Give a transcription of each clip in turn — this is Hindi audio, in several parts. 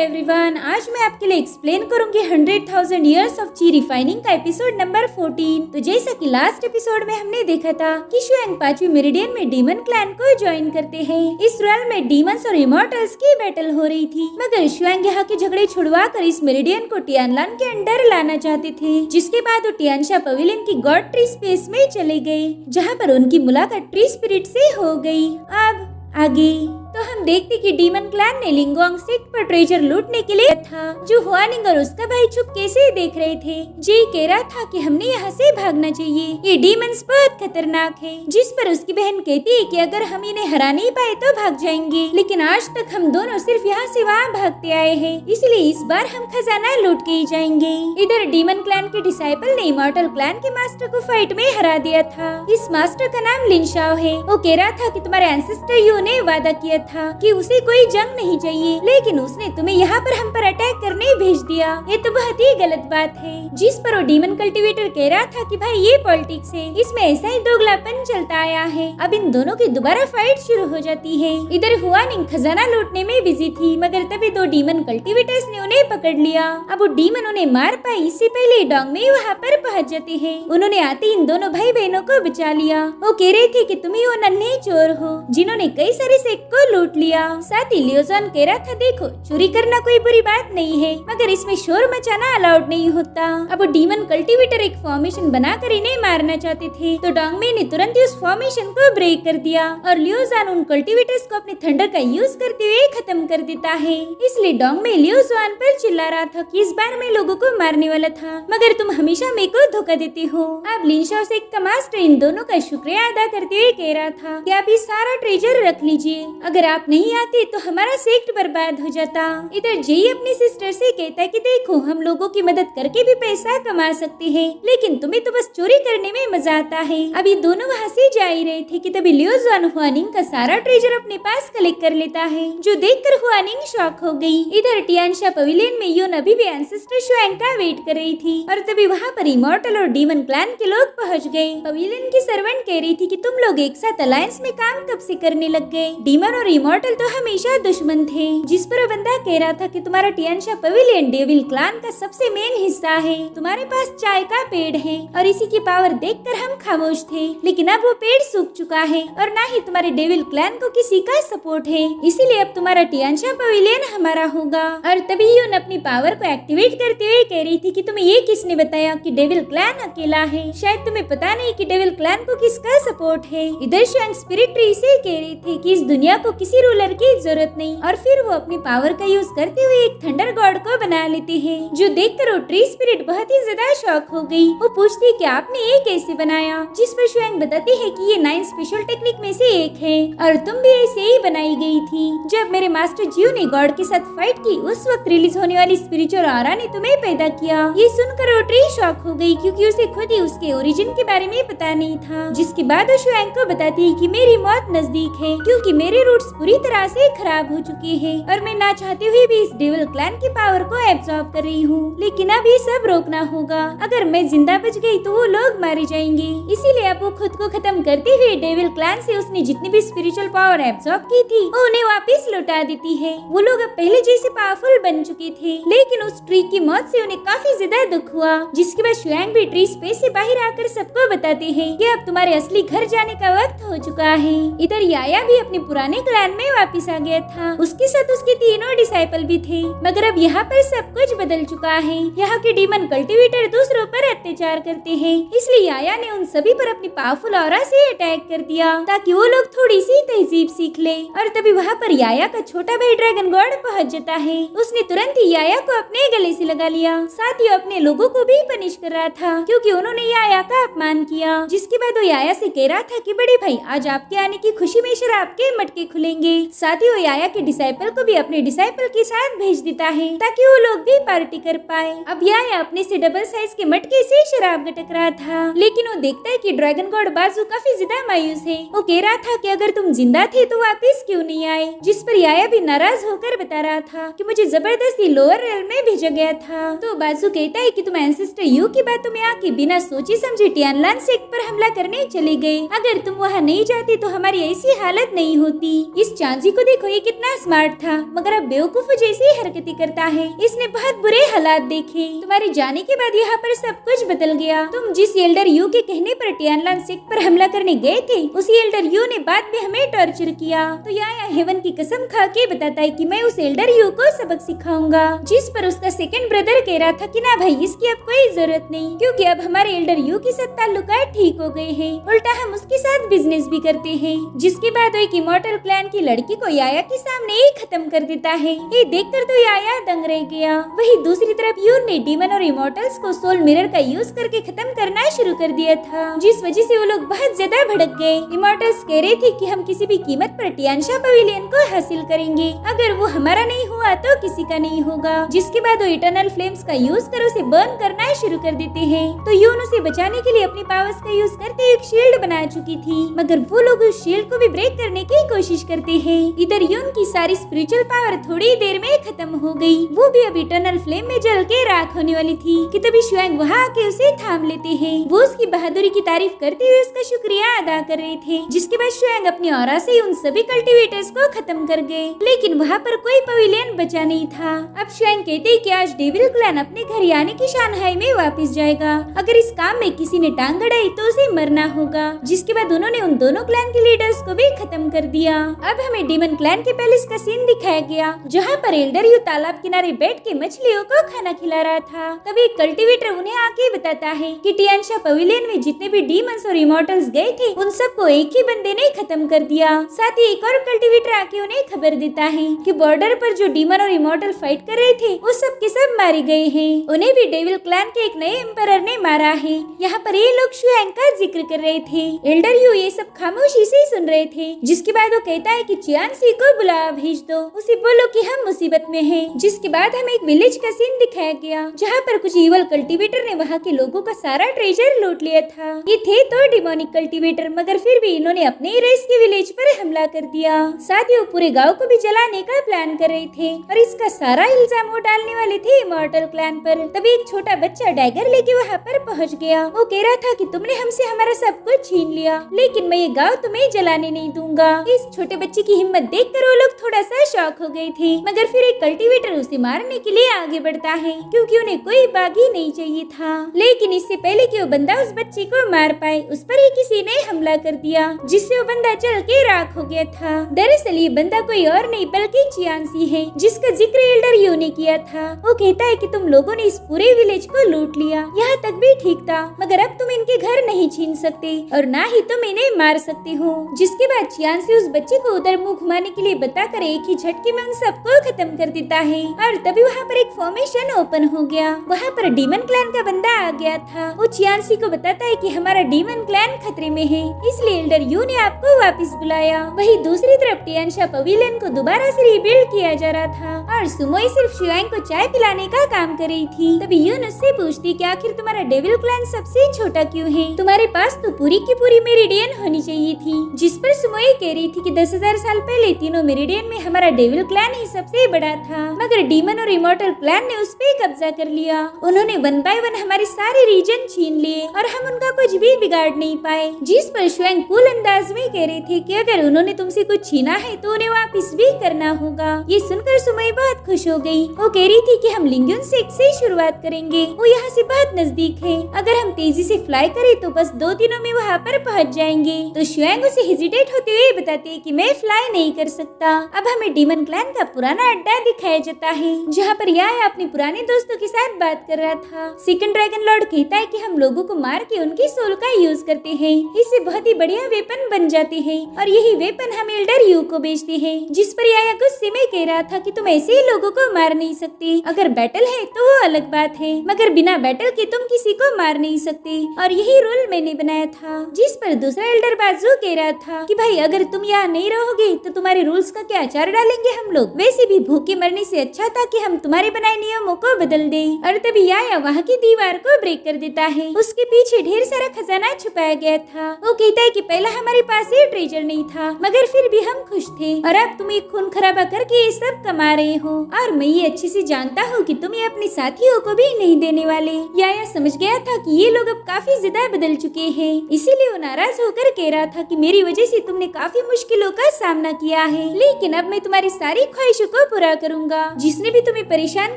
एवरीवन, आज मैं आपके लिए एक्सप्लेन करूंगी 100,000 इयर्स ऑफ ची रिफाइनिंग का एपिसोड नंबर 14। तो जैसा कि लास्ट एपिसोड में हमने देखा था कि शुएंग 5वीं मेरिडियन में डीमन क्लैन को ज्वाइन करते हैं। इस रॉयल में डीमंस और इमॉर्टल्स की बैटल हो रही थी, मगर शुएंग यहाँ के झगड़े छुड़वा कर इस मेरिडियन को टियानलान के अंडर लाना चाहते थे। जिसके बाद वो टियानशा पवेलियन की गॉड ट्री स्पेस में चले गए, जहाँ पर उनकी मुलाकात ट्री स्पिरिट से हो गई। अब आगे तो हम देखते कि डीमन क्लैन ने लिंगोंग सेक्ट पर ट्रेजर लूटने के लिए था, जो हुआनिंग और उसका भाई चुपके से देख रहे थे। जे कह रहा था कि हमने यहाँ से भागना चाहिए, ये डीमंस बहुत खतरनाक है। जिस पर उसकी बहन कहती है कि अगर हम इन्हें हरा नहीं पाए तो भाग जाएंगे, लेकिन आज तक हम दोनों सिर्फ यहाँ से वहाँ भागते आए हैं, इसलिए इस बार हम खजाना लूट के ही जाएंगे। इधर डीमन क्लैन के डिसाइपल ने इमॉर्टल क्लैन के मास्टर को फाइट में हरा दिया था। इस मास्टर का नाम लिन शाओ है। वो कह रहा था कि तुम्हारे एंसेस्टर यू ने वादा किया था कि उसे कोई जंग नहीं चाहिए, लेकिन उसने तुम्हें यहाँ पर हम पर अटैक करने भेज दिया। ये तो बहुत ही गलत बात है। जिस पर वो डीमन कल्टीवेटर कह रहा था कि भाई ये पॉलिटिक्स है, इसमें ऐसा ही दोगलापन चलता आया है। अब इन दोनों की दोबारा फाइट शुरू हो जाती है। इधर हुआनिंग खजाना लूटने में बिजी थी, मगर तभी दो डीमन कल्टीवेटर्स ने उन्हें पकड़ लिया। अब वो डीमन उन्हें मार पाए इससे पहले डोंग में वहाँ पर पहुँच जाते हैं। उन्होंने आते इन दोनों भाई बहनों को बचा लिया। वो कह रहे थे कि तुम ही वो नन्हे चोर हो जिन्होंने कई सारे सेक्ट को लूट लिया। साथ ही लियोजॉन कह रहा था देखो, चोरी करना कोई बुरी बात नहीं है, मगर इसमें शोर मचाना अलाउड नहीं होता। अब डीमन कल्टीवेटर एक फॉर्मेशन बनाकर इन्हें मारना चाहते थे, तो डोंगमे ने तुरंत ही उस फॉर्मेशन को ब्रेक कर दिया और लियोजॉन उन कल्टीवेटर्स को अपने थंडर का यूज करते हुए खत्म कर देता है। इसलिए डोंगमे लियोजॉन पर चिल्ला रहा था कि इस बार मैं लोगों को मारने वाला था, मगर तुम हमेशा मेरे को धोखा देते हो। अब लिन शाओ सेक्ट का मास्टर इन दोनों का शुक्रिया अदा करते हुए कह रहा था कि आप ये सारा ट्रेजर रख लीजिए, अगर आप नहीं आते तो हमारा सेक्ट बर्बाद हो जाता। इधर जेई अपनी सिस्टर से कहता है कि देखो, हम लोगों की मदद करके भी पैसा कमा सकते हैं, लेकिन तुम्हें तो बस चोरी करने में मजा आता है। अभी दोनों वहाँ से जा ही रहे थे कि तभी लियोजॉन हुआनिंग का सारा ट्रेजर अपने पास कलेक्ट कर लेता है, जो देखकर हुआनिंग शॉक हो गई। इधर टियानशा पवेलियन में यून अभी भी एंसेस्टर शुएंग का वेट कर रही थी, और तभी वहाँ पर इमॉर्टल और डीमन क्लैन के लोग पहुँच गए। पवेलियन की सर्वेंट कह रही थी कि तुम लोग एक साथ अलायंस में काम कब से करने लग गए? डीमन और इमॉर्टल तो हमेशा दुश्मन थे। जिस पर बंदा कह रहा था कि तुम्हारा टियानशा पवेलियन डेविल क्लैन का सबसे मेन हिस्सा है, तुम्हारे पास चाय का पेड़ है और इसी की पावर देखकर हम खामोश थे, लेकिन अब वो पेड़ सूख चुका है और ना ही तुम्हारे डेविल क्लैन को किसी का सपोर्ट है, इसीलिए अब तुम्हारा टियानशा पवेलियन हमारा होगा। और तभी यून अपनी पावर को एक्टिवेट करते हुए कह रही थी कि तुम्हें ये किसने बताया कि डेविल क्लैन अकेला है? शायद तुम्हें पता नहीं कि डेविल क्लैन को किसका सपोर्ट है। इधर शुएंग स्पिरिट ट्री से कह रही थी कि इस दुनिया को किसी रूलर की जरूरत नहीं, और फिर वो अपनी पावर का यूज करते हुए एक थंडर गॉड को बना लेते हैं, जो देखकर वो ट्री स्पिरिट बहुत ही ज्यादा शॉक हो गई। वो पूछती कि आपने ये कैसे बनाया? जिस पर शुएंग बताती है कि ये 9 स्पेशल टेक्निक में से एक है और तुम भी ऐसे ही बनाई गई थी। जब मेरे मास्टर जियो ने गॉड के साथ फाइट की, उस वक्त रिलीज होने वाली स्पिरिचुअल ऑरा ने तुम्हें पैदा किया। ये सुनकर वो ट्री शॉक हो गई, क्योंकि उसे खुद ही उसके ओरिजिन के बारे में पता नहीं था। जिसके बाद वो शुएंग को बताती है कि मेरी मौत नजदीक है, क्योंकि मेरे रूट्स पूरी तरह से खराब हो चुके हैं और मैं ना चाहते हुए भी इस डेविल क्लैन की पावर को एब्जॉर्ब कर रही हूँ। लेकिन अब ये सब रोकना होगा, अगर मैं जिंदा बच गई तो वो लोग मारे जाएंगे। इसीलिए अब वो खुद को खत्म करते हुए डेविल क्लैन से उसने जितनी भी स्पिरिचुअल पावर एब्जॉर्ब की थी वो उन्हें वापस लौटा देती है। वो लोग अब पहले जैसे पावरफुल बन चुके थे, लेकिन उस ट्री की मौत से उन्हें काफी ज्यादा दुख हुआ। जिसके बाद शुएंग भी ट्री स्पेस से बाहर आकर सबको बताते हैं कि अब तुम्हारे असली घर जाने का वक्त हो चुका है। इधर याया भी अपने पुराने क्लैन में वापस आ गया था, उसके साथ उसके तीनों डिसाइपल भी थे, मगर अब यहाँ पर सब कुछ बदल चुका है। यहाँ के डीमन कल्टीवेटर दूसरों पर अत्याचार करते हैं, इसलिए याया ने उन सभी पर अपनी पावरफुल ऑरा से अटैक कर दिया ताकि वो लोग थोड़ी सी तहजीब सीख ले। और तभी वहाँ पर याया का छोटा भाई ड्रैगन गॉड पहुँच जाता है। उसने तुरंत ही याया को अपने गले से लगा लिया, साथ ही अपने लोगों को भी पनिश कर रहा था क्योंकि उन्होंने याया का अपमान किया। जिसके बाद वो याया से कह रहा था कि बड़े भाई, आज आपके आने की खुशी में शराब के मटके खुलेंगे। साथ ही वो याया के डिसाइपल को भी अपने डिसाइपल के साथ भेज देता है ताकि वो लोग भी पार्टी कर पाए। अब याया अपने से डबल साइज के मटके से शराब गटक रहा था, लेकिन वो देखता है कि ड्रैगन गॉड बाजू काफी ज्यादा मायूस है। वो कह रहा था कि अगर तुम जिंदा थे तो वापस क्यों नहीं आए? जिस पर याया भी नाराज होकर बता रहा था कि मुझे जबरदस्ती लोअर रेल में भेजा गया था। तो बाजू कहता है कि तुम एंसेस्टर यू की बातों में आके बिना सोचे समझे टियानलान सेक्ट पर हमला करने चले गए। अगर तुम वहाँ नहीं जाते तो हमारी ऐसी हालत नहीं होती। इस चांजी को देखो, ये कितना स्मार्ट था मगर अब बेवकूफ जैसी हरकतें करता है। इसने बहुत बुरे हालात देखे। तुम्हारे जाने के बाद यहाँ पर सब कुछ बदल गया। तुम जिस एल्डर यू के कहने पर टियानलान सेक्ट पर हमला करने गए थे, उसी एल्डर यू ने बाद में हमें टॉर्चर किया। तो याया हेवन की कसम खा के बताता है कि मैं उस एल्डर यू को सबक सिखाऊंगा। जिस पर उसका सेकंड ब्रदर कह रहा था कि ना भाई, इसकी अब कोई जरूरत नहीं, क्योंकि अब हमारे एल्डर यू के साथ ताल्लुकात ठीक हो गए हैं। उल्टा हम उसके साथ बिजनेस भी करते हैं। जिसके बाद वो एक इमॉर्टल क्लैन की लड़की को याया के सामने ही खत्म कर देता है। ये देखकर तो याया दंग रह गया। वही दूसरी तरफ यून ने डीमन और इमॉर्टल्स को सोल मिरर का यूज करके खत्म करना शुरू कर दिया था, जिस वजह से वो लोग बहुत ज्यादा भड़क गए। इमॉर्टल्स कह रहे थे कि हम किसी भी कीमत पर टियानशा पवेलियन को हासिल करेंगे, अगर वो हमारा नहीं हुआ तो किसी का नहीं होगा। जिसके बाद वो इटर्नल फ्लेम्स का यूज कर उसे बर्न करना शुरू कर देते हैं। तो यून उसे बचाने के लिए अपनी पावर्स का यूज करके एक शील्ड बना चुकी थी, मगर वो लोग उस शील्ड को भी ब्रेक करने की कोशिश करते हैं। इधर यून की सारी स्पिरिचुअल पावर थोड़ी देर में खत्म हो गई। वो भी अब इटर्नल फ्लेम में जल के राख होने वाली थी कि तभी शुएंग वहाँ आके उसे थाम लेते हैं। वो उसकी बहादुरी की तारीफ करते हुए उसका शुक्रिया अदा कर रहे थे। जिसके बाद शुएंग अपनी ऑरा से उन सभी कल्टीवेटर्स को खत्म कर गए, लेकिन वहाँ पर कोई पवेलियन बचा नहीं था। अब शुएंग कहते हैं कि आज डेविल क्लैन अपने घर यानी कि शानहाई में वापस जाएगा। अगर इस काम में किसी ने टांग अड़ाई तो उसे मरना होगा। जिसके बाद उन्होंने उन दोनों क्लैन के लीडर्स को भी खत्म कर दिया। अब हमें डीमन क्लैन के पैलेस का सीन दिखाया गया, जहाँ पर एल्डर यू तालाब किनारे बैठ के मछलियों को खाना खिला रहा था। तभी एक कल्टीवेटर उन्हें आके बताता है कि टियानशा पवेलियन में जितने भी डीमंस और इमॉर्टल्स गए थे, उन सबको एक ही बंदे ने खत्म कर दिया। साथ ही एक और कल्टीवेटर आके उन्हें खबर देता है कि बॉर्डर पर जो डीमन और इमॉर्टल फाइट कर रहे थे, वो सब के सब मारे गए हैं। उन्हें भी डेविल क्लैन के एक नए एम्परर ने मारा है। यहाँ पर ये लोग शुएंग का जिक्र कर रहे थे। एल्डर यू ये सब खामोशी से सुन रहे थे। जिसके बाद वो कहता है कि चियांसी को बुला भेज दो, उसे बोलो कि हम मुसीबत में हैं। जिसके बाद हमें एक विलेज का सीन दिखाया गया, जहाँ पर कुछ इवल कल्टीवेटर ने वहाँ के लोगों का सारा ट्रेजर लूट लिया था। ये थे तो डिमोनिक कल्टीवेटर, मगर फिर भी इन्होंने अपने ही रेस के विलेज पर हमला कर दिया। साथ ही वो पूरे गाँव को भी जलाने का प्लान कर रहे थे और इसका सारा इल्जाम वो डालने वाले थे इमॉर्टल क्लैन पर। तभी एक छोटा बच्चा डैगर लेके वहाँ पर पहुँच गया। वो कह रहा था कि तुमने हमसे हमारा सब कुछ छीन लिया, लेकिन मैं ये गाँव तुम्हें जलाने नहीं दूंगा। इस छोटे बच्चे की हिम्मत देखकर वो लोग थोड़ा सा शॉक हो गए थे, मगर फिर एक कल्टीवेटर उसे मारने के लिए आगे बढ़ता है, क्योंकि उन्हें कोई बागी नहीं चाहिए था। लेकिन इससे पहले कि वो बंदा उस बच्चे को मार पाए, उस पर ही किसी ने हमला कर दिया, जिससे वो बंदा जल के राख हो गया था। दरअसल ये बंदा कोई और नहीं बल्कि चियांसी है, जिसका जिक्र एल्डर यू ने किया था। वो कहता है कि तुम लोगों ने इस पूरे विलेज को लूट लिया, यहाँ तक भी ठीक था, मगर अब तुम इनके घर नहीं छीन सकते और ना ही तुम इन्हें मार सकते हो। जिसके बाद चियांसी उस बच्चे को उधर मुंह घुमाने के लिए बताकर एक ही झटके में उन सबको खत्म कर देता है। और तभी वहाँ पर एक फॉर्मेशन ओपन हो गया। वहाँ पर डीमन क्लैन का बंदा आ गया था। वो चियांसी को बताता है कि हमारा डीमन क्लैन खतरे में है, इसलिए एल्डर यू ने आपको वापस बुलाया। वही दूसरी तरफ टियानशा पवेलियन को दोबारा से रिबिल्ड किया जा रहा था और सुमोई सिर्फ शुएंग को चाय पिलाने का काम कर रही थी। तभी यून उससे पूछती कि आखिर तुम्हारा डेविल क्लैन सबसे छोटा क्यों है? तुम्हारे पास तो पूरी की पूरी मेरिडियन होनी चाहिए थी। जिस पर सुमोई कह रही थी कि 10,000 साल पहले तीनों मेरिडियन में हमारा डेविल क्लैन ही सबसे बड़ा था, मगर डीमन और इमॉर्टल क्लैन ने उस पे कब्जा कर लिया। उन्होंने 1 बाय 1 हमारे सारे रीजन छीन लिए और हम उनका कुछ भी बिगाड़ नहीं पाए। जिस पर शुएंग कूल अंदाज में कह रहे थे कि अगर उन्होंने तुमसे कुछ छीना है तो उन्हें वापस भी करना होगा। ये सुनकर सुमोई बहुत खुश हो गई। वो कह रही थी कि हम लिंगुन सेक्ट से शुरुआत करेंगे, वो यहाँ से बहुत नजदीक है, अगर हम तेजी से फ्लाई करें तो बस 2 दिनों में वहाँ पर पहुँच जाएंगे। तो शुएंग उसे हेजिटेट होते हुए बताते हैं कि मैं फ्लाई नहीं कर सकता। अब हमें डीमन क्लैन का पुराना अड्डा दिखाया जाता है, जहाँ पर याया अपने पुराने दोस्तों के साथ बात कर रहा था। सेकंड ड्रैगन लॉर्ड कहता है कि हम लोगों को मार के उनकी सोल का यूज करते हैं, इससे बहुत ही बढ़िया वेपन बन जाते हैं और यही वेपन हम एल्डर यू को बेचते हैं। जिस पर याया गुस्से में कह रहा था कि तुम ऐसे ही लोगों को मार नहीं सकते, अगर बैटल है तो वो अलग बात है, मगर बिना बैटल के तुम किसी को मार नहीं सकते और यही रूल मैंने बनाया था। जिस पर दूसरा एल्डर बाजू कह रहा था कि भाई अगर तुम यहाँ नहीं रहोगे तो तुम्हारे रूल्स का क्या आचार डालेंगे हम लोग, वैसे भी भूखे मरने से अच्छा था कि हम तुम्हारे बनाए नियमों को बदल दे। और तभी याया वहाँ की दीवार को ब्रेक कर देता है। उसके पीछे ढेर सारा खजाना छुपाया गया था। वो कहता है कि पहला हमारे पास ये ट्रेजर नहीं था, मगर फिर भी हम खुश थे और अब तुम एक खून खराबा करके ये सब कमा रहे हो और मैं ये अच्छे से जानता हूँ कि तुम ये अपने साथियों को भी नहीं देने वाले। याया समझ गया था कि ये लोग अब काफी ज्यादा बदल चुके हैं, इसीलिए वो नाराज होकर कह रहा था कि मेरी वजह से तुमने काफी मुश्किलों का सामना किया है, लेकिन अब मैं तुम्हारी सारी ख्वाहिशों को पूरा करूंगा। जिसने भी तुम्हें परेशान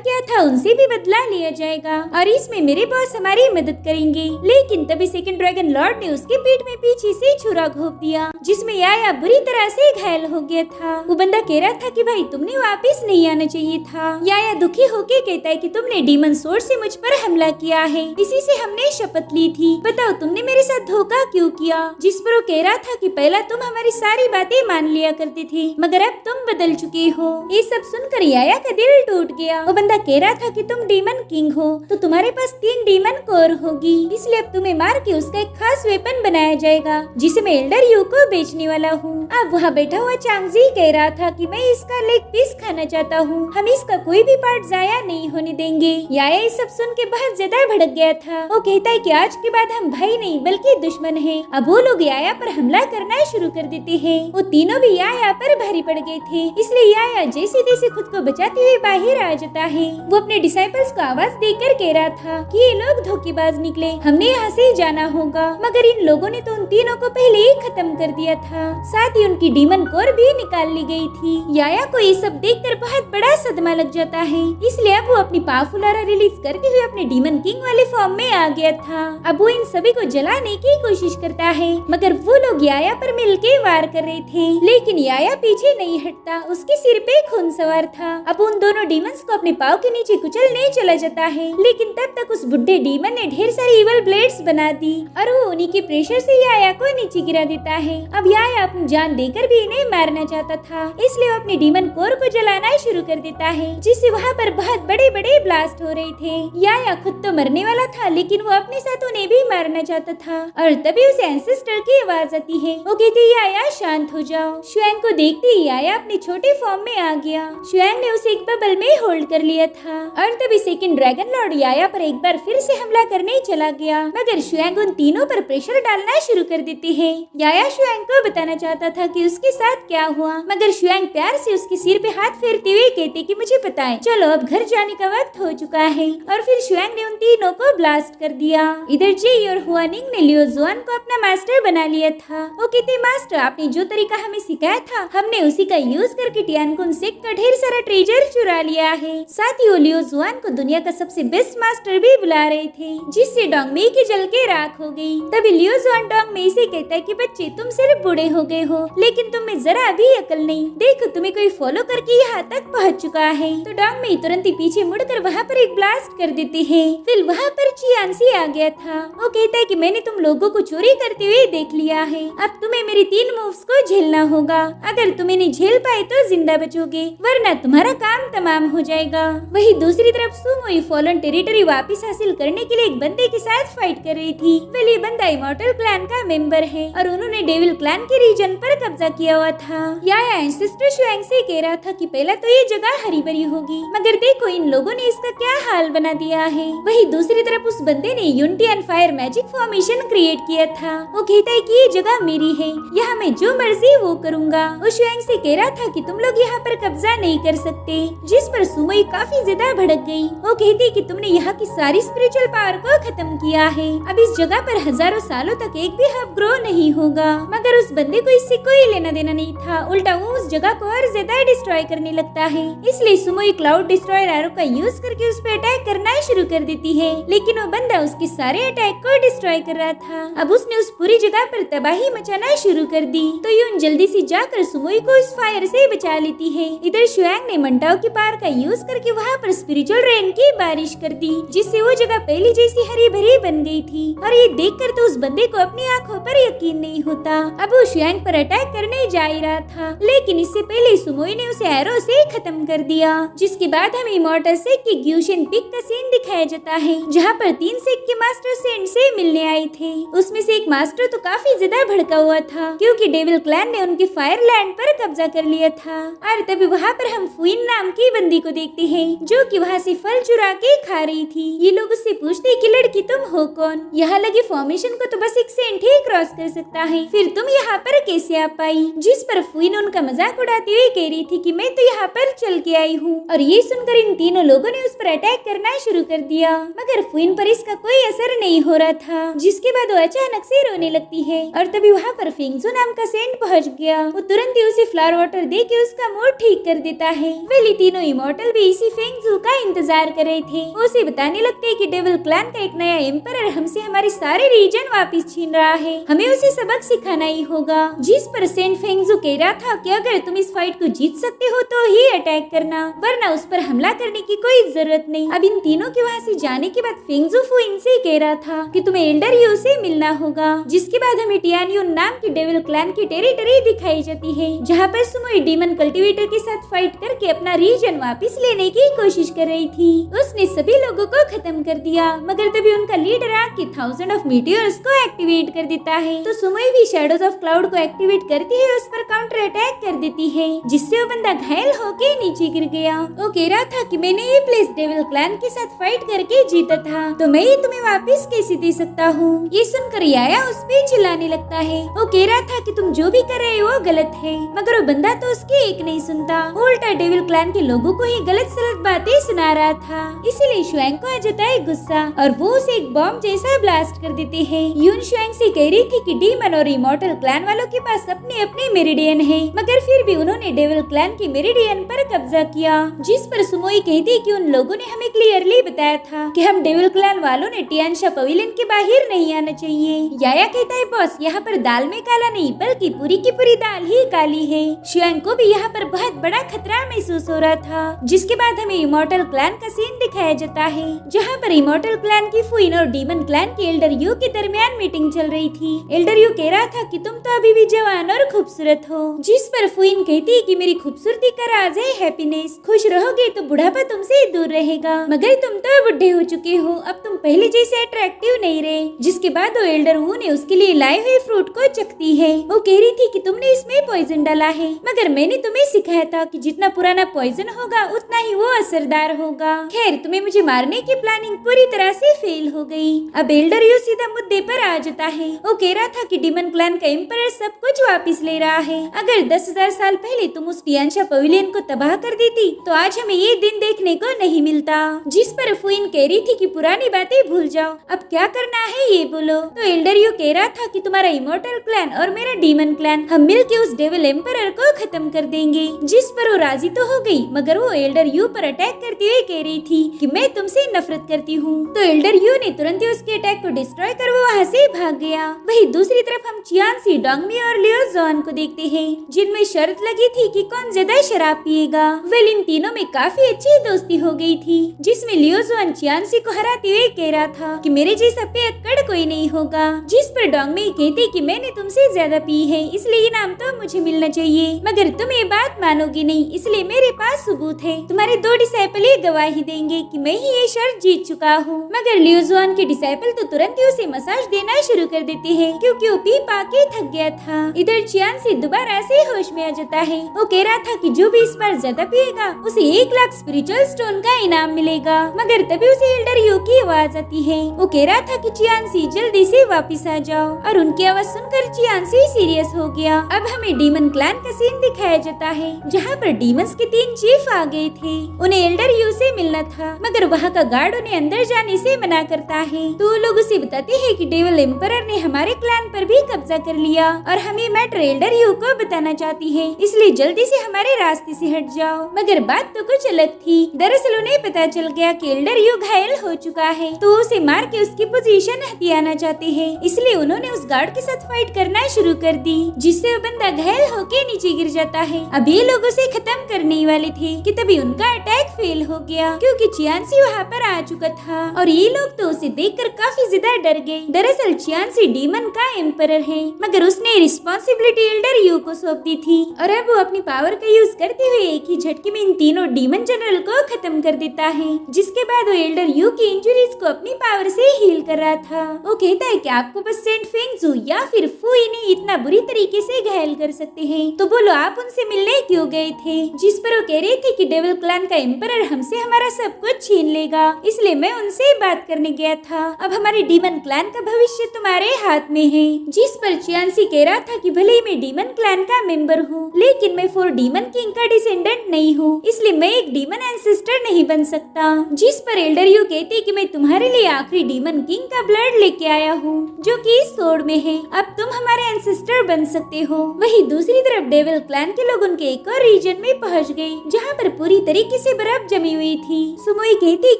किया था उनसे भी बदला लिया जाएगा और इसमें मेरे बॉस हमारी मदद करेंगे। लेकिन तभी सेकंड ड्रैगन लॉर्ड ने उसके पीठ में पीछे से छुरा घोंप दिया, जिसमें याया बुरी तरह से घायल हो गया था। वो बंदा कह रहा था कि भाई तुमने वापस नहीं आना चाहिए था। याया दुखी होके कहता है कि तुमने डीमन सोर्ड से मुझ पर हमला किया है, इसी से हमने शपथ ली थी। बताओ तुमने मेरे साथ धोखा क्यों किया? जिस पर वो कह रहा था कि पहला तुम हमारी सारी बातें मान लिया करते थे, मगर अब तुम बदल चुके हो। ये सब सुनकर याया का दिल टूट गया। वो बंदा कह रहा था कि तुम डीमन किंग हो तो तुम्हारे पास 3 डीमन कोर होगी, इसलिए अब तुम्हें मार के उसका एक खास वेपन बनाया जाएगा जिसे मैं एल्डर यू को बेचने वाला हूँ। अब वहाँ बैठा हुआ चांगजी कह रहा था कि मैं इसका लेग पीस खाना चाहता हूँ, हम इसका कोई भी पार्ट जाया नहीं होने देंगे। याया ये सब सुन के बहुत ज्यादा भड़क गया था। वो कहता है कि आज के बाद हम भाई नहीं बल्कि दुश्मन हैं। अब वो लोग याया पर हमला करना शुरू कर देते हैं। वो तीनों भी याया पर भारी पड़ गए थे, इसलिए याया जैसे तैसे खुद को बचाते हुए बाहर आ जाता है। वो अपने डिसाइपल्स को आवाज देकर कह रहा था कि ये लोग धोखेबाज निकले, हमने यहाँ से जाना होगा। मगर इन लोगों ने तो उन तीनों को पहले ही खत्म कर दिया था, साथ ही उनकी डीमन कोर भी निकाल ली गई थी। याया को ये सब देखकर बहुत बड़ा सदमा लग जाता है, इसलिए अब वो अपनी पावरफुल ऑरा रिलीज करते हुए अपने डीमन किंग वाले फॉर्म में आ गया था। अब वो इन सभी को जलाने की कोशिश करता है, मगर वो लोग याया पर मिलके वार कर रहे थे, लेकिन याया पीछे नहीं हटता, उसके सिर पे खून सवार था। अब उन दोनों डीमंस को अपने पाँव के नीचे कुचलने चला जाता है, लेकिन तब तक उस बुढ़े डीमन ने ढेर सारी इवल ब्लेड्स बना दी और वो उन्हीं के प्रेशर से याया को नीचे गिरा देता है। अब याया अपनी जान देकर भी इन्हें मारना चाहता था, इसलिए वो अपनी डीमन कोर को जलाना शुरू कर देता है, जिससे वहाँ पर बहुत बड़े बड़े ब्लास्ट हो रहे थे। याया खुद तो मरने वाला था, लेकिन वो अपने साथ उन्हें भी मारना चाहता था और तभी उसे एंसेस्टर की आवाज आती है। वो कहती है याया शांत हो जाओ। शुएंग को देखते ही याया अपने छोटे फॉर्म में आ गया। शुएंग ने उसे एक बबल में होल्ड कर लिया था और तभी सेकंड ड्रैगन लॉर्ड याया पर एक बार फिर से हमला करने चला गया, मगर शुएंग उन तीनों पर प्रेशर डालना शुरू कर देती है। याया शुएंग को बताना चाहता था कि उसके साथ क्या हुआ, मगर शुएंग प्यार से उसके सिर पे हाथ फेरते हुए कहते कि मुझे पता है, चलो अब घर जाने का वक्त हो चुका है। और फिर शुएंग ने उन तीनों को ब्लास्ट कर दिया। इधर जेई और हुआनिंग ने लियो जुआन को अपना मास्टर बना लिया था। वो कहते मास्टर आपने जो तरीका हमें सिखाया था हमने उसी का यूज करके टियानकुन सेक्ट का ढेर सारा ट्रेजर चुरा लिया है। साथ ही वो लियो जुआन को दुनिया का सबसे बेस्ट मास्टर भी बुला रहे थे, जिससे डोंगमेई की जल के राख हो गई। तभी लियो जुआन डोंगमेई से कहता है कि बच्चे तुम सिर्फ बूढ़े हो गए हो, लेकिन तुम में जरा भी अकल नहीं, देखो तुम्हें कोई फॉलो करके यहाँ तक पहुँच चुका है। तो डोंगमेई तुरंत ही पीछे मुड़कर वहाँ पर एक ब्लास्ट कर देते हैं। फिर वहाँ पर चियांसी आ गया था। वो कहता है कि मैंने तुम लोगों को चोरी करते हुए देख लिया है, अब तुम्हें मेरी 3 मूव्स को झेलना होगा। अगर तुम इन्हें झेल पाए तो जिंदा बचोगे, वरना तुम्हारा काम तमाम हो जाएगा। वही दूसरी तरफ सुमोई फॉलन टेरिटरी वापस हासिल करने के लिए एक बंदे के साथ फाइट कर रही थी। वेल ये बंदा इमॉर्टल क्लैन का मेंबर है और उन्होंने डेविल क्लैन के रीजन पर कब्जा किया हुआ था। याया एंसेस्टर शुएंग से कह रहा था कि पहला तो ये जगह हरी भरी होगी, मगर देखो इन लोगों ने इसका क्या हाल बना दिया है। वही दूसरी तरफ उस बंदे ने unity and fire magic formation create किया था। वो कहता है कि ये जगह मेरी है, यहाँ मैं जो मर्जी वो करूँगा। वो शुएंग से कह रहा था कि तुम लोग यहाँ पर कब्जा नहीं कर सकते, जिस पर सुमोई काफी ज्यादा भड़क गई। वो कहती कि तुमने यहाँ की सारी स्पिरिचुअल पावर को खत्म किया है, अब इस जगह पर हजारों सालों तक एक भी हब ग्रो नहीं होगा। मगर उस बंदे को इससे कोई लेना देना नहीं था, उल्टा वो उस जगह को और ज्यादा डिस्ट्रॉय करने लगता है। इसलिए सुमोई क्लाउड डिस्ट्रॉयर एरो का यूज करके उस पर अटैक करना शुरू कर देती है, लेकिन वो बंदा उसके सारे अटैक को डिस्ट्रॉय कर रहा था। अब उसने उस पूरी जगह पर तबाही मचाना शुरू कर दी। तो यून जल्दी से जाकर सुमोई को इस फायर से बचा लेती है। इधर शुएंग ने मंटाओ की पावर का यूज करके वहाँ पर स्पिरिचुअल रेन की बारिश कर दी, जिससे वो जगह पहले जैसी हरी भरी बन गई थी। और ये देखकर तो उस बंदे को अपनी आंखों पर यकीन नहीं होता। अब वो शुएंग पर अटैक करने जा ही रहा था, लेकिन इससे पहले सुमोई ने उसे एरो से खत्म कर दिया। जिसके बाद हमें इमॉर्टल सेक्ट की ग्यूशन पिक का सीन दिखाया जाता है, जहाँ पर 3 सेक्ट के मास्टर सेंट से मिलने आए थे। उसमें से एक मास्टर तो काफी ज्यादा भड़का हुआ था, क्योंकि डेविल क्लैन ने उनके फायर लैंड पर कब्जा कर लिया था। और तभी वहाँ पर हम फुइन नाम की बंदी को देखते हैं, जो कि वहाँ से फल चुरा के खा रही थी। ये लोग उससे पूछते कि लड़की तुम हो कौन, यहाँ लगे फॉर्मेशन को तो बस एक सेंट ही क्रॉस कर सकता है, फिर तुम यहाँ पर कैसे आ पाई। जिस पर फुइन उनका मजाक उड़ाते हुए कह रही थी कि मैं तो यहाँ पर चल के आई हूँ। और ये सुनकर इन तीनों लोगों ने उस पर अटैक करना शुरू कर दिया, मगर फुइन पर इसका कोई असर नहीं हो रहा था। जिसके बाद वो अचानक से रोने लगती है और तभी वहाँ पर फिंगजू नाम का सेंट पहुँच चुक गया। वो तुरंत ही उसे फ्लावर वाटर दे के उसका मूड ठीक कर देता है। वेली तीनों इमॉर्टल भी इसी फेंगजू का इंतजार कर रहे थे। वो उसे बताने लगते हैं कि डेविल क्लैन का एक नया एम्परर हमसे हमारे सारे रीजन वापस छीन रहा है, हमें उसे सबक सिखाना ही होगा। जिस पर सेंट फेंगजू कह रहा था कि अगर तुम इस फाइट को जीत सकते हो तो ही अटैक करना, वरना उस पर हमला करने की कोई जरूरत नहीं। अब इन तीनों के वहाँ से जाने के बाद फेंगजू फू इनसे कह रहा था कि तुम्हें एल्डर यू से मिलना होगा। जिसके बाद हमें टियानयुन नाम की डेविल क्लैन की टेरिटरी दिखाई जाती है, जहाँ पर सुमोई डीमन कल्टिवेटर के साथ फाइट करके अपना रीजन वापस लेने की कोशिश कर रही थी। उसने सभी लोगों को खत्म कर दिया, मगर तभी उनका लीडर आके 1000 ऑफ मीटियोर्स को एक्टिवेट कर देता है। तो सुमोई भी शैडोज ऑफ क्लाउड को एक्टिवेट करती है, उस पर काउंटर अटैक कर देती है, जिससे वो बंदा घायल होके नीचे गिर गया। वो कह रहा था कि मैंने ये प्लेस डेविल क्लैन के साथ फाइट करके जीता था, तो मैं ही तुम्हें वापस कैसे दे सकता हूँ। ये सुनकर याया उस पे चिल्लाने लगता है। वो कह रहा था कि तुम जो भी कर रहे हो वो गलत है, मगर वो बंदा तो उसकी एक नहीं सुनता, उल्टा डेविल क्लैन के लोगों को ही गलत सलत बातें सुना रहा था। इसीलिए शुएंग को आ जाता है गुस्सा और वो उसे एक बॉम्ब जैसा ब्लास्ट कर देते हैं। यून शुएंग से कह रही थी कि डीमन और इमॉर्टल क्लैन वालों के पास अपने अपने मेरिडियन है, मगर फिर भी उन्होंने डेविल क्लैन के मेरिडियन पर कब्जा किया। जिस पर सुमोई कहती कि उन लोगों ने हमें क्लियरली बताया था कि हम डेविल क्लैन वालों ने टियानशा पवेलियन के बाहर नहीं आना चाहिए। याया कहता है बॉस, यहाँ पर दाल में काला नहीं बल्कि पूरी की पूरी दाल ही काली है। शुएंग को भी यहाँ पर बहुत बड़ा खतरा महसूस हो रहा था। जिसके बाद हमें इमॉर्टल क्लैन का सीन दिखाया जाता है, जहाँ पर इमॉर्टल क्लैन की फुइन और डीमन क्लैन के एल्डर यू के दरमियान मीटिंग चल रही थी। एल्डर यू कह रहा था कि तुम तो अभी भी जवान और खूबसूरत हो, जिस पर फुइन कहती कि मेरी खूबसूरती का राज है हैप्पीनेस, खुश रहोगे तो बुढ़ापा तुमसे दूर रहेगा, मगर तुम तो बुढ़े हो चुके हो, अब तुम पहले जैसे अट्रैक्टिव नहीं रहे। जिसके बाद वो एल्डर वू ने उसके लिए लाए हुए फ्रूट को चखती है। वो कह रही थी कि तुमने इसमें पॉइजन डाला है, मगर मैंने तुम्हें सिखाया था कि जितना पुराना पॉइजन होगा उतना ही वो असरदार होगा। खैर तुम्हें मुझे मारने की प्लानिंग पूरी तरह से फेल हो गई। अब एल्डर यू सीधा मुद्दे पर आ जाता है। वो कह रहा था कि डीमन क्लैन का एम्परर सब कुछ वापस ले रहा है। अगर 10,000 साल पहले तुम उस टियानशा पवेलियन को तबाह कर देती तो आज हमें ये दिन देखने को नहीं मिलता। जिस पर फुइन कह रही थी कि पुरानी बातें भूल जाओ, अब क्या करना है ये बोलो। तो एल्डर यू कह रहा था कि तुम्हारा इमॉर्टल क्लैन और मेरा डीमन क्लैन हम मिलके उस डेविल एम्परर को खत्म कर देंगे। जिस पर वो राजी तो हो गई, मगर वो एल्डर यू पर अटैक करते हुए कह रही थी कि मैं तुमसे नफरत करती हूँ। तो एल्डर यू ने तुरंत ही उसके अटैक को डिस्ट्रॉय कर वो वहाँ से भाग गया। वही दूसरी तरफ हम चियांसी, डोंगमी और लियो जॉन को देखते हैं, जिनमें शर्त लगी थी कि कौन ज्यादा शराब पिएगा। वेल इन तीनों में काफी अच्छी दोस्ती हो गई थी, जिसमें लियो जॉन चियांसी को हराते हुए कह रहा था कि मेरे जैसा पियक्कड़ कोई नहीं होगा। जिस पर डोंगमी कहती कि मैंने तुमसे ज्यादा पी है, इसलिए इनाम तो मुझे मिलना चाहिए, मगर तुम ये बात मानोगी नहीं, इसलिए मेरे पास सबूत है। तुम्हारे 2 डिसाइपल ये गवाही देंगे कि मैं ही ये शर्त जीत चुका हूँ। मगर लियो जॉन के डिसाइपल तो तुरंत ही उसे मसाज देना शुरू कर देते हैं, क्योंकि वो पी पाके थक गया था। इधर चियांसी दोबारा से होश में आ जाता है। वो कह रहा था कि जो भी इस बार ज्यादा पिएगा उसे 1 लाख स्पिरिचुअल स्टोन का इनाम मिलेगा। मगर तभी उसे एल्डर यू की आवाज आती है। वो कह रहा था कि चियांसी जल्दी से वापस आ जाओ, और उनकी आवाज सुनकर चियांसी सीरियस हो गया। अब हमें डीमन क्लैन का सीन दिखाया जाता है, जहाँ पर डीमंस के 3 चीफ आ गए थे। उन्हें एल्डर यू से मिलना था, मगर वहाँ का गार्ड उन्हें अंदर जाने से मना करता है। तो वो लोग उसे बताते हैं कि डेविल एम्परर ने हमारे क्लैन पर भी कब्जा कर लिया और हम ये मैटर एल्डर यू को बताना चाहती है, इसलिए जल्दी से हमारे रास्ते से हट जाओ। मगर बात तो कुछ अलग थी। दरअसल उन्हें पता चल गया कि एल्डर यू घायल हो चुका है, तो उसे मार के उसकी पोजीशन हथियाना चाहते हैं, इसलिए उन्होंने उस गार्ड के साथ फाइट करना शुरू कर दी, जिससे वो बंदा घायल होके नीचे गिर जाता है। अब ये लोग उसे खत्म करने वाले थे कि तभी उनका अटैक फेल हो गया, क्योंकि चियांसी वहाँ पर आ चुका था और ये लोग तो उसे देखकर काफी ज्यादा डर गए। दरअसल चियांसी डीमन का एम्परर है, मगर उसने रिस्पॉन्सिबिलिटी एल्डर यू को सौंप दी थी, और अब वो अपनी पावर का यूज करते हुए एक ही झटके में इन तीनों डीमन जनरल को खत्म कर देता है। जिसके बाद वो एल्डर यू की इंजुरीज को अपनी पावर से हील कर रहा था। वो कहता है कि आपको बस सेंट फेंगजू या फिर फुई ने इतना बुरी तरीके से घायल कर सकते हैं, तो बोलो आप उनसे मिलने क्यों गए थे। जिस पर वो कह रही थी कि डेविल क्लैन का एम्परर हमसे हमारा सब कुछ छीन लेगा, इसलिए मैं उनसे बात करने गया था। अब हमारे डीमन क्लैन का भविष्य तुम्हारे हाथ में है। जिस पर चियांसी कह रहा था कि भले ही मैं डीमन क्लैन का मेंबर हूँ, लेकिन मैं 4 डीमन किंग का डिसेंडेंट नहीं हूँ, इसलिए मैं एक डीमन एंसेस्टर नहीं बन सकता। जिस पर एल्डर यू कहते कि मैं तुम्हारे लिए आखिरी डीमन किंग का ब्लड लेके आया हूँ जो कि इस सोड में है, अब तुम हमारे एंसेस्टर बन सकते हो। वही दूसरी तरफ डेविल क्लैन के लोग उनके एक और रीजन में पहुँच गए जहाँ पर पूरी तरीके से बर्फ जमी हुई थी। सुमोई कहती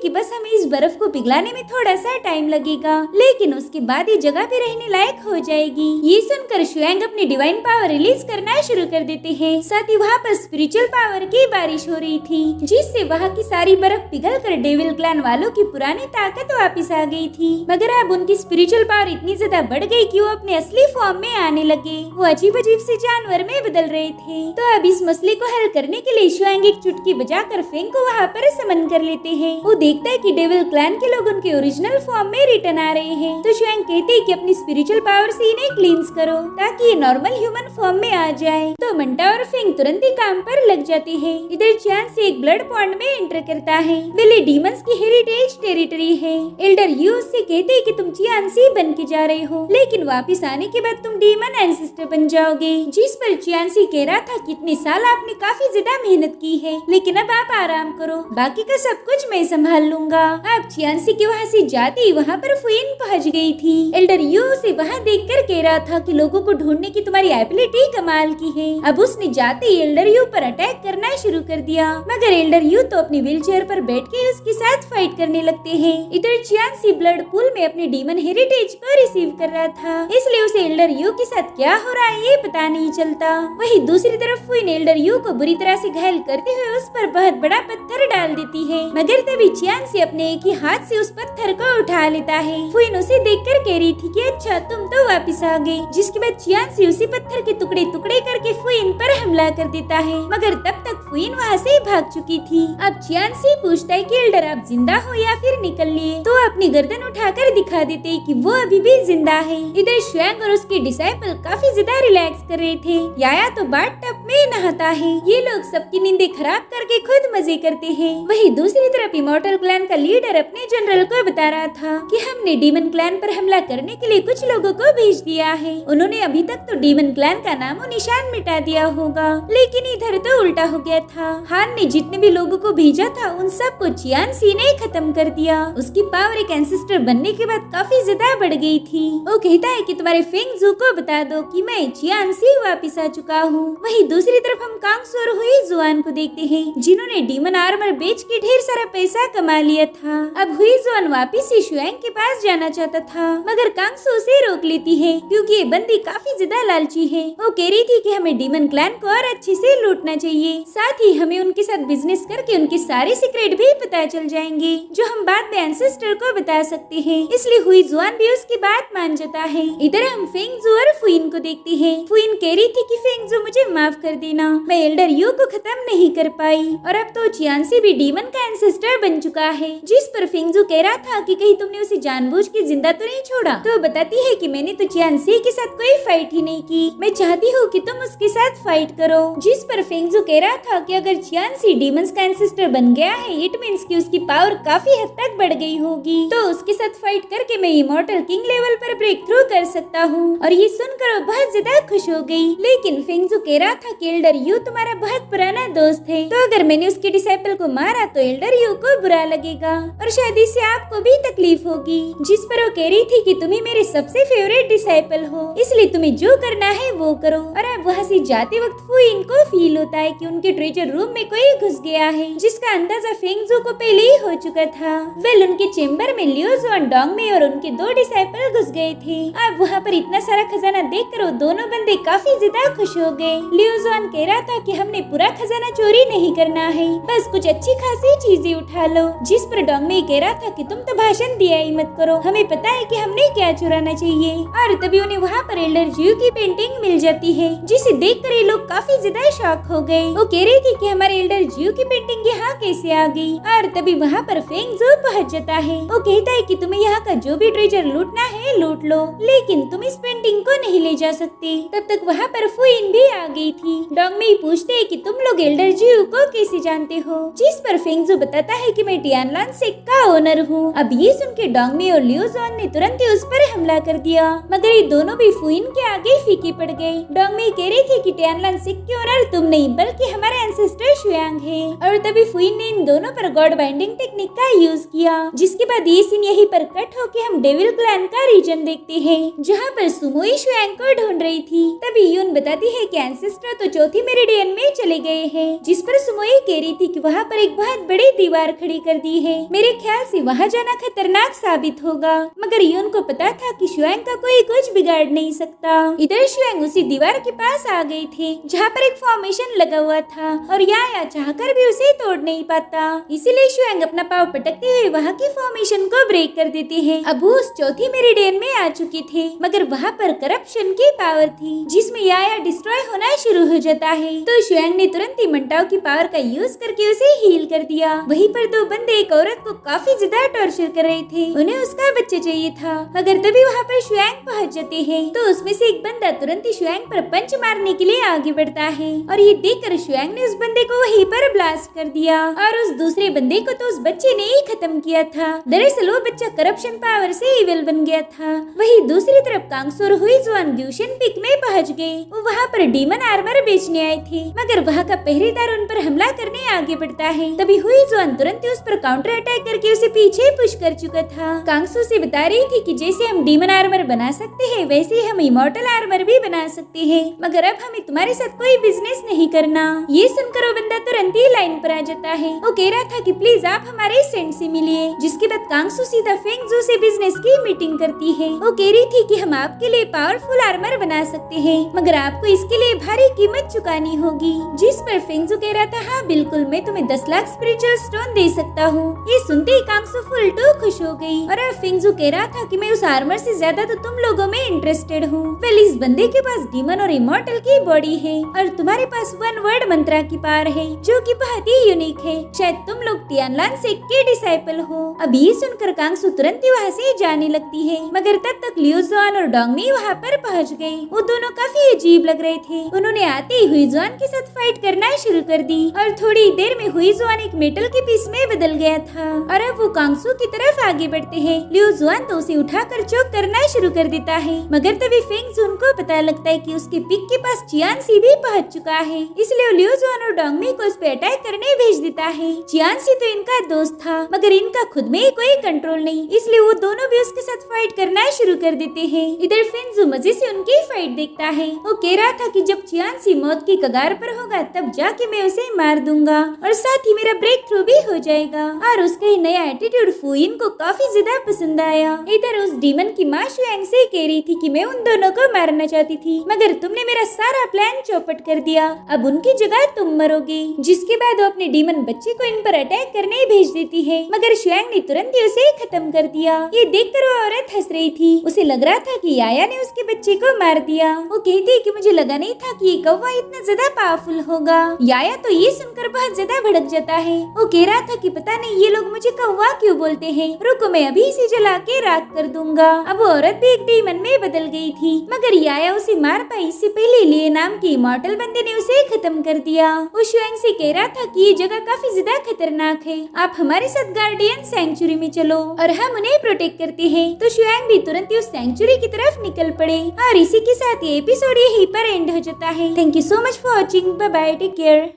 कि बस हमें इस बर्फ को पिघलाने में थोड़ा सा टाइम लगेगा, लेकिन उसके बाद ये जगह भी रहने लायक हो जाएगी। ये सुनकर शुएंग अपनी डिवाइन पावर रिलीज करना शुरू कर देते हैं। साथ ही वहाँ पर स्पिरिचुअल पावर की बारिश हो रही थी जिससे वहाँ की सारी बर्फ पिघल कर डेविल क्लैन वालों की पुरानी ताकत वापिस आ गई थी। मगर अब उनकी स्पिरिचुअल पावर इतनी ज्यादा बढ़ गई कि वो अपने असली फॉर्म में आने लगे। वो अजीब अजीब से जानवर में बदल रहे थे। तो अब इस मसले को हल करने के लिए शुएंग एक चुटकी बजाकर फेंग को वहाँ पर समन कर लेते हैं। वो देखता है कि डेविल क्लैन के लोग उनके ओरिजिनल फॉर्म में रिटर्न आ रहे हैं। तो शुएंग कहते हैं कि अपनी स्पिरिचुअल पावर से इन्हें क्लींस करो ताकि ये नॉर्मल ह्यूमन फॉर्म में आ जाए। तो मंटा और फेंग तुरंत ही काम पर लग जाते हैं। इधर चांद से एक ब्लड पॉन्ड में एंटर करता है। वेले डीमंस की हेरिटेज टेरिटरी है। एल्डर यू उससे कहते हैं कि तुम चियांसी बन के जा रहे हो, लेकिन वापस आने के बाद तुम डीमन एंसेस्टर बन जाओगे। जिस पर चियांसी कह रहा था कि इतने साल आपने काफी ज्यादा मेहनत की है, लेकिन अब आप आराम करो, बाकी का सब कुछ मैं संभाल लूंगा। अब चियांसी के वहाँ से जाती वहाँ पर फुइन पहुँच गई थी। एल्डर यू उसे वहाँ देखकर कह रहा था कि लोगों को ढूंढने की तुम्हारी एबिलिटी कमाल की है। अब उसने जाते ही एल्डर यू पर अटैक करना शुरू कर दिया, मगर एल्डर यू तो अपनी व्हील चेयर पर बैठ के उसके साथ फाइट करने लगते हैं। इधर चियांसी ब्लड पूल में अपने डीमन हेरिटेज को रिसीव कर रहा था, इसलिए उसे एल्डर यू के साथ क्या हो रहा है ये पता नहीं चलता। वही दूसरी तरफ फुइन एल्डर यू को बुरी तरह से घायल करते हुए उस पर बहुत बड़ा पत्थर डाल देती है, मगर तभी चियांसी अपने एक ही हाथ से उस पत्थर को उठा लेता है। फुइन उसे देखकर कह रही थी कि अच्छा तुम तो वापस आ गई। जिसके बाद चियांसी उसी पत्थर के टुकड़े टुकड़े करके फुइन पर हमला कर देता है, मगर तब तक फुइन वहाँ से भाग चुकी थी। अब चियांसी पूछता है कि एल्डर आप जिंदा हो या फिर निकल लिए, तो अपनी गर्दन उठाकर दिखा देते हैं कि वो अभी भी जिंदा है। इधर शुएंग और उसके डिसाइपल काफी ज्यादा रिलैक्स कर रहे थे। याया तो बाथ टब में नहाता है। ये लोग सबकी नींदें खराब करके खुद मजे करते हैं। वही दूसरी तरफ इमॉर्टल क्लैन का लीडर अपने जनरल को बता रहा था कि हमने डीमन क्लैन पर हमला करने के लिए कुछ लोगों को भेज दिया है। उन्होंने अभी तक तो डीमन क्लैन का नामो निशान मिटा दिया होगा, लेकिन इधर तो उल्टा हो गया था। हान ने जितने भी लोगों को भेजा था उन सबको चियांसी ने खत्म कर दिया। उसकी पावर एक एंसेस्टर बनने के बाद काफी ज्यादा बढ़ गई थी। वो कहता है कि तुम्हारे फेंग जू को बता दो कि मैं चियांसी वापस आ चुका हूँ। वही दूसरी तरफ हम कांग्सू और हुई जुआन को देखते हैं, जिन्होंने डीमन आर्मर बेच के ढेर सारा पैसा कमा लिया था। अब हुई जुआन वापिस से शुएंग के पास जाना चाहता था, मगर कांग्सू उसे रोक लेती है क्योंकि ये बंदी काफी ज्यादा लालची है। वो कह रही थी कि हमें डीमन क्लैन को और अच्छे से लूटना चाहिए, साथ ही हमें उनके साथ बिजनेस करके उनके सारे सीक्रेट भी पता चल जाएंगे जो हम बाद में एंसेस्टर को बता सकते हैं। इसलिए हुई जुआन भी उसकी बात मान जाता है। इधर हम फेंगजू और फुइन को देखते हैं। फुइन कह रही थी कि फेंगजू मुझे माफ कर देना, मैं एल्डर यू को खत्म नहीं कर पाई और अब तो चियांसी भी डीमन का एंसेस्टर बन चुका है। जिस पर फेंगजू कह रहा था कि कहीं तुमने उसे जानबूझ के जिंदा तो नहीं छोड़ा। तो बताती है कि मैंने तो चियांसी के साथ कोई फाइट ही नहीं की, मैं चाहती हूँ कि तुम उसके साथ फाइट करो। जिस पर फेंगजू कह रहा था कि अगर चियांसी डीमंस का एंसेस्टर बन गया है इट मींस कि उसकी पावर काफी हद तक बढ़ गई होगी, तो उसके साथ फाइट करके मैं इमॉर्टल किंग लेवल पर ब्रेक थ्रू कर सकता हूँ। और ये सुनकर वो बहुत ज्यादा खुश हो गई। लेकिन फेंगजू कह रहा था कि एल्डर यू तुम्हारा बहुत पुराना दोस्त है, तो अगर मैंने उसके डिसाइपल को मारा तो एल्डर यू को बुरा लगेगा और शायद इससे आपको भी तकलीफ होगी। जिस पर वो कह रही थी कि तुम ही मेरे सबसे फेवरेट डिसाइपल हो, इसलिए तुम्हें जो करना है वो करो। और अब वहाँ से जाते वक्त फुइन को फील होता है कि उनके ट्रेजर रूम में कोई घुस गया है, जिसका अंदाजा फेंगजू को पहले ही हो चुका था। वेल उनके चेम्बर में लियोजुआन डोंगमे और उनके 2 डिसाइपल घुस गए थे। अब वहाँ पर इतना सारा खजाना देखकर वो दोनों बंदे काफी ज्यादा खुश हो गए। लियोजुआन कह रहा था कि हमने पूरा खजाना चोरी नहीं करना है, बस कुछ अच्छी खासी चीजें उठा लो। जिस पर डोंगमे कह रहा था कि तुम तो भाषण दिया ही मत करो, हमें पता है कि हमने क्या चुराना चाहिए। और तभी उन्हें वहाँ पर एल्डर जियो की पेंटिंग मिल जाती है, जिसे देखकर ये लोग काफी ज्यादा शॉक हो गए। वो कह रही थी कि हमारे एल्डर जियो की पेंटिंग यहाँ कैसे आ गई। और तभी वहाँ पर फेंगजू पहुँच जाता है। वो कहता है कि तुम्हें यहाँ का जो भी ट्रेजर लूटना है लूट लो, लेकिन तुम इस पेंटिंग को नहीं ले जा सकते। तब तक वहाँ पर फुइन भी आ गई थी। डोंगमे पूछते है कि तुम लोग एल्डर जियो को कैसे जानते हो। जिस पर फेंगजू बताता है कि मैं टियानलान सेक्ट का ओनर हूँ। अब ये सुन के डोंगमे और लियोजुआन ने तुरंत ही उस पर हमला कर दिया, मगर ये दोनों भी फुइन के आगे फीके पड़ गए। डोंगमे कह रही थी कि टियानलान सेक्ट के ओनर तुम नहीं बल्कि हमारा एंसेस्टर शुयांग है। और तभी फुइन ने इन दोनों दोनों पर गॉड बाइंडिंग टेक्निक का यूज किया, जिसके बाद ये सीन यहीं पर कट होके हम डेविल क्लैन का रीजन देखते हैं, जहाँ पर सुमोई शुएंग को ढूंढ रही थी। तभी यून बताती है कि एंसेस्टर तो चौथी मेरिडियन में चले गए हैं, जिस पर सुमोई कह रही थी कि वहाँ पर एक बहुत बड़ी दीवार खड़ी कर दी है। मेरे ख्याल से वहाँ जाना खतरनाक साबित होगा, मगर यून को पता था कि शुएंग का कोई कुछ बिगाड़ नहीं सकता। इधर शुएंग उसी दीवार के पास आ गए थे जहाँ पर एक फॉर्मेशन लगा हुआ था और याया चाहकर भी उसे तोड़ नहीं पाता, इसीलिए शुएंग अपना पाव पटकते हुए वहाँ की फॉर्मेशन को ब्रेक कर देते हैं। अब वो उस चौथी मेरिडियन में आ चुके थे, मगर वहाँ पर करप्शन की पावर थी जिसमें याया डिस्ट्रॉय होना शुरू हो जाता है। तो शुएंग ने तुरंत ही मंटाओ की पावर का यूज करके उसे हील कर दिया। वहीं पर दो बंदे एक औरत को काफी ज्यादा टॉर्चर कर रहे थे, उन्हें उसका बच्चा चाहिए था, मगर तभी वहाँ पर शुएंग पहुँच जाते हैं। तो उसमें से एक बंदा तुरंत ही शुएंग पर पंच मारने के लिए आगे बढ़ता है और ये देखकर शुएंग ने उस बंदे को वहीं पर ब्लास्ट कर दिया और उस दूसरे बंदे को तो उस बच्चे ने ही खत्म किया था। दरअसल वो बच्चा करप्शन पावर से इविल बन गया था। वहीं दूसरी तरफ कांगसो और हुईजुआन ग्यूशन पीक में पहुंच गए। वो वहाँ पर डीमन आर्मर बेचने आए थे, मगर वहाँ का पहरेदार उन पर हमला करने आगे बढ़ता है। तभी हुईजुआन तुरंत उस पर काउंटर अटैक करके उसे पीछे पुश कर चुका था। कांगसो से बता रही थी कि जैसे हम डीमन आर्मर बना सकते हैं वैसे ही हम इमॉर्टल आर्मर भी बना सकते हैं, मगर अब हमें तुम्हारे साथ कोई बिजनेस नहीं करना। ये सुनकर वो बंदा तुरंत ही लाइन पर आ जाता है। वो कह रहा था कि प्लीज आप हमारे सेंट से मिलिए, जिसके बाद कांगसो सीधा फेंगजू से बिजनेस की मीटिंग करती है। वो कह रही थी कि हम आपके लिए पावरफुल आर्मर बना सकते हैं, मगर आपको इसके लिए भारी कीमत चुकानी होगी। जिस पर फेंगजू कह रहा था हाँ बिल्कुल, मैं तुम्हें 10 लाख स्पिरिचुअल स्टोन दे सकता हूँ। ये सुनते ही कांगसो फुल टू खुश हो गई और अब फेंगजू कह रहा था कि मैं उस आर्मर से ज्यादा तो तुम लोगों में इंटरेस्टेड हूँ। वेल, इस बंदे के पास डीमन और इमॉर्टल की बॉडी है और तुम्हारे पास वन वर्ड मंत्रा की पावर है जो कि बहुत ही यूनिक है। शायद तुम लोग तियानलान से के डिसाइपल हो। अब ये सुनकर कांगसो तुरंत ही वहाँ से जाने लगती है, मगर तब तक लियूजुआन और डोंगमी वहाँ पर पहुँच गए। वो दोनों काफी अजीब लग रहे थे। उन्होंने आते ही हुईजुआन के साथ फाइट करना शुरू कर दी और थोड़ी देर में हुईजुआन एक मेटल के पीस में बदल गया था और अब वो कांगसो की तरफ आगे बढ़ते हैं। लियूजुआन तो उसे उठाकर चोक करना शुरू कर देता है, मगर तभी फेंगजून को पता लगता है कि उसके पिक के पास चियानसी भी पहुंच चुका है, इसलिए वो लियूजुआन और डोंगमी को उस पे अटैक करने भेज देता है। चियानसी तो इनका दोस्त था, मगर इनका खुद में कोई कंट्रोल नहीं, इसलिए वो दोनों भी उसके साथ फाइट करना शुरू कर देते हैं। इधर फेंगजू मजे से उनकी फाइट देखता है। वो कह रहा था कि जब चियानसी मौत की कगार पर होगा तब जाके मैं उसे मार दूंगा और साथ ही मेरा ब्रेक थ्रू भी हो जाएगा। और उसका ही नया एटीट्यूड फुइन को काफी ज्यादा पसंद आया। इधर उस डीमन की माँ शुएंग से कह रही थी कि मैं उन दोनों को मारना चाहती थी, मगर तुमने मेरा सारा प्लान चौपट कर दिया, अब उनकी जगह तुम मरोगे। जिसके बाद वो अपने डीमन बच्चे को इन पर अटैक करने भेज देती है, मगर शुएंग ने तुरंत ही उसे खत्म कर दिया। ये देखकर वो औरत हंस रही थी। उसे लग रहा था कि याया ने उसके बच्चे को मार दिया। वो कहती है कि मुझे लगा नहीं था कि ये कौवा इतना ज्यादा पावरफुल होगा। याया तो ये सुनकर बहुत ज्यादा भड़क जाता है। वो कह रहा था कि पता नहीं ये लोग मुझे कौवा क्यों बोलते हैं, रुको मैं अभी इसे जला के राख कर दूंगा। अब वो औरत भी एक डीमन में बदल गई थी, मगर याया उसे मार पाई इससे पहले लिए नाम के इमॉर्टल बंदे ने उसे खत्म कर दिया। वो शुएंग से कह रहा था कि ये जगह काफी ज्यादा खतरनाक है, आप हमारे साथ गार्डियन सेंचुरी में चलो और हम उन्हें प्रोटेक्ट करते हैं। तो शुएंग भी तुरंत ही उस सेंचुरी की तरफ निकल पड़े और इसी के साथ ये एपिसोड यहीं पर एंड हो जाता है। Thank you so much for watching. Bye bye, take care.